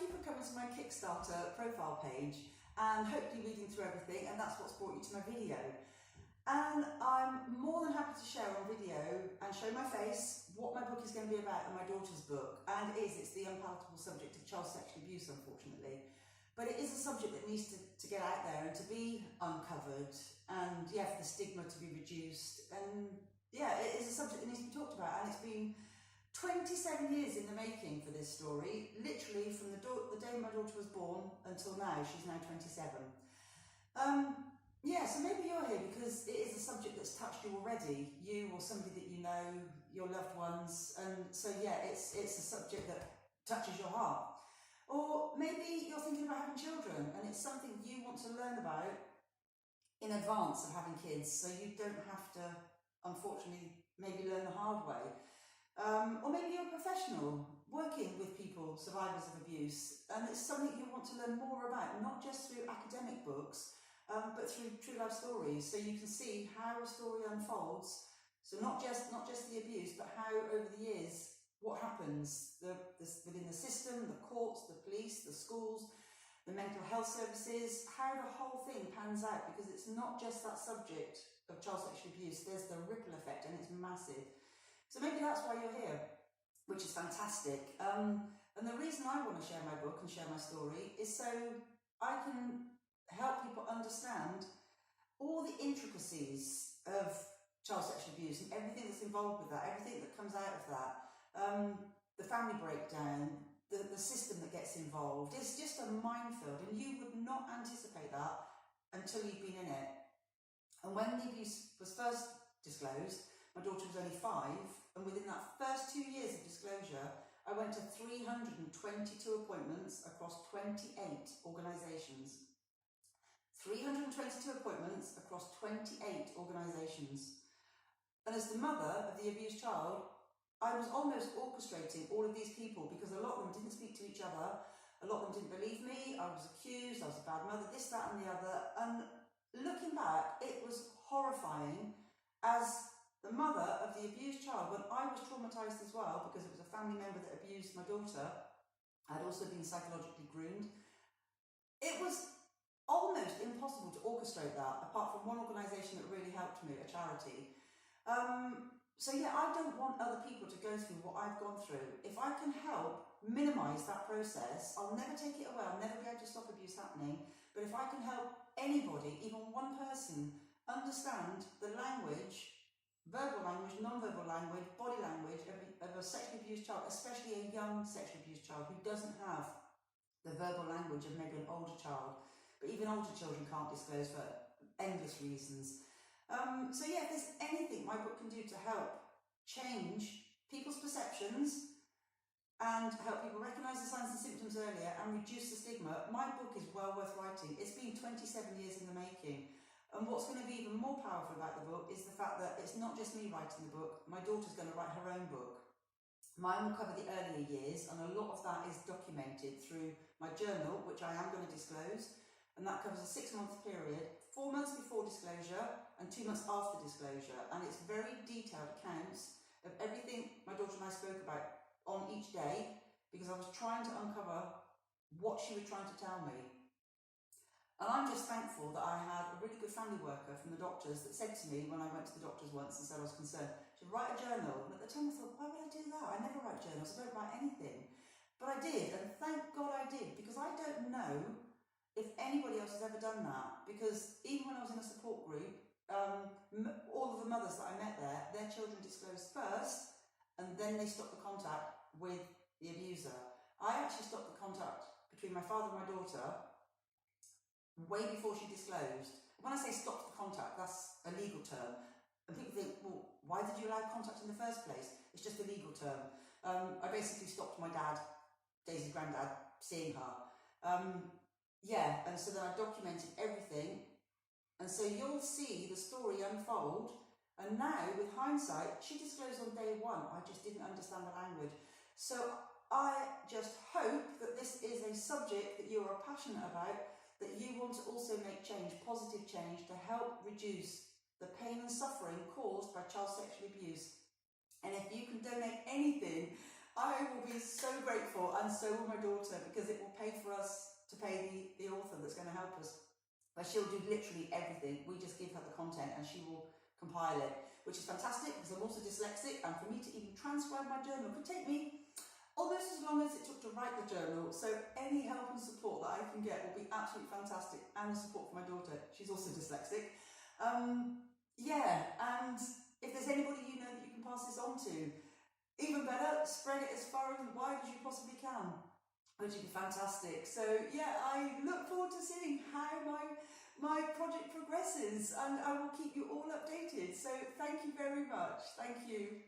you for coming to my Kickstarter profile page and hopefully reading through everything, and that's what's brought you to my video. And I'm more than happy to share on video and show my face what my book is going to be about and my daughter's book. And it's the unpalatable subject of child sexual abuse, unfortunately. But it is a subject that needs to get out there and to be uncovered, and for the stigma to be reduced. And it is a subject that needs to be talked about, and it's been 27 years in the making for this story, literally from the day my daughter was born until now. She's now 27. So maybe you're here because it is a subject that's touched you already, you or somebody that you know, your loved ones, and so it's a subject that touches your heart. Or maybe you're thinking about having children and it's something you want to learn about in advance of having kids, so you don't have to, unfortunately, maybe learn the hard way. Or maybe you're a professional working with people, survivors of abuse, and it's something you want to learn more about, not just through academic books, but through true life stories, so you can see how a story unfolds. So not just the abuse, but how over the years, what happens within the system, the courts, the police, the schools, the mental health services, how the whole thing pans out, because it's not just that subject of child sexual abuse, there's the ripple effect, and it's massive. So maybe that's why you're here, which is fantastic. And the reason I want to share my book and share my story is so I can help people understand all the intricacies of child sexual abuse and everything that's involved with that, everything that comes out of that, the family breakdown, the system that gets involved. It's just a minefield, and you would not anticipate that until you've been in it. And when the abuse was first disclosed, my daughter was only 5, and within that first 2 years of disclosure, I went to 322 appointments across 28 organisations. 322 appointments across 28 organisations. And as the mother of the abused child, I was almost orchestrating all of these people, because a lot of them didn't speak to each other, a lot of them didn't believe me, I was accused, I was a bad mother, this, that and the other. And looking back, it was horrifying as the mother of the abused child, when I was traumatised as well, because it was a family member that abused my daughter. I'd also been psychologically groomed. It was almost impossible to orchestrate that, apart from one organisation that really helped me, a charity. I don't want other people to go through what I've gone through. If I can help minimise that process, I'll never take it away, I'll never be able to stop abuse happening, but if I can help anybody, even one person, understand the language, verbal language, non-verbal language, body language of a sexually abused child, especially a young sexually abused child who doesn't have the verbal language of maybe an older child. But even older children can't disclose for endless reasons. If there's anything my book can do to help change people's perceptions and help people recognise the signs and symptoms earlier and reduce the stigma, my book is well worth writing. It's been 27 years in the making. And what's going to be even more powerful about the book is the fact that it's not just me writing the book, my daughter's going to write her own book. Mine will cover the earlier years, and a lot of that is documented through my journal, which I am going to disclose, and that covers a 6-month period, 4 months before disclosure and 2 months after disclosure, and it's very detailed accounts of everything my daughter and I spoke about on each day, because I was trying to uncover what she was trying to tell me. And I'm just thankful that I had a really good family worker from the doctors that said to me when I went to the doctors once and said I was concerned, to write a journal. And at the time I thought, why would I do that? I never write journals, I don't write anything. But I did, and thank God I did, because I don't know if anybody else has ever done that. Because even when I was in a support group, all of the mothers that I met there, their children disclosed first, and then they stopped the contact with the abuser. I actually stopped the contact between my father and my daughter way before she disclosed. When I say stop the contact, that's a legal term. And people think, well, why did you allow contact in the first place? It's just a legal term. I basically stopped my dad, Daisy's granddad, seeing her. And so then I documented everything. And so you'll see the story unfold. And now, with hindsight, she disclosed on day 1. I just didn't understand the language. So I just hope that this is a subject that you are passionate about, that you want to also make change, positive change, to help reduce the pain and suffering caused by child sexual abuse. And if you can donate anything, I will be so grateful, and so will my daughter, because it will pay for us to pay the author that's going to help us. But she'll do literally everything. We just give her the content and she will compile it, which is fantastic because I'm also dyslexic, and for me to even transcribe my journal could take me almost as long as it took to write the journal. So any help and support that I can get will be absolutely fantastic, and the support for my daughter. She's also dyslexic. Yeah, and if there's anybody you know that you can pass this on to, even better, spread it as far and wide as you possibly can, which would be fantastic. So yeah, I look forward to seeing how my project progresses, and I will keep you all updated. So thank you very much. Thank you.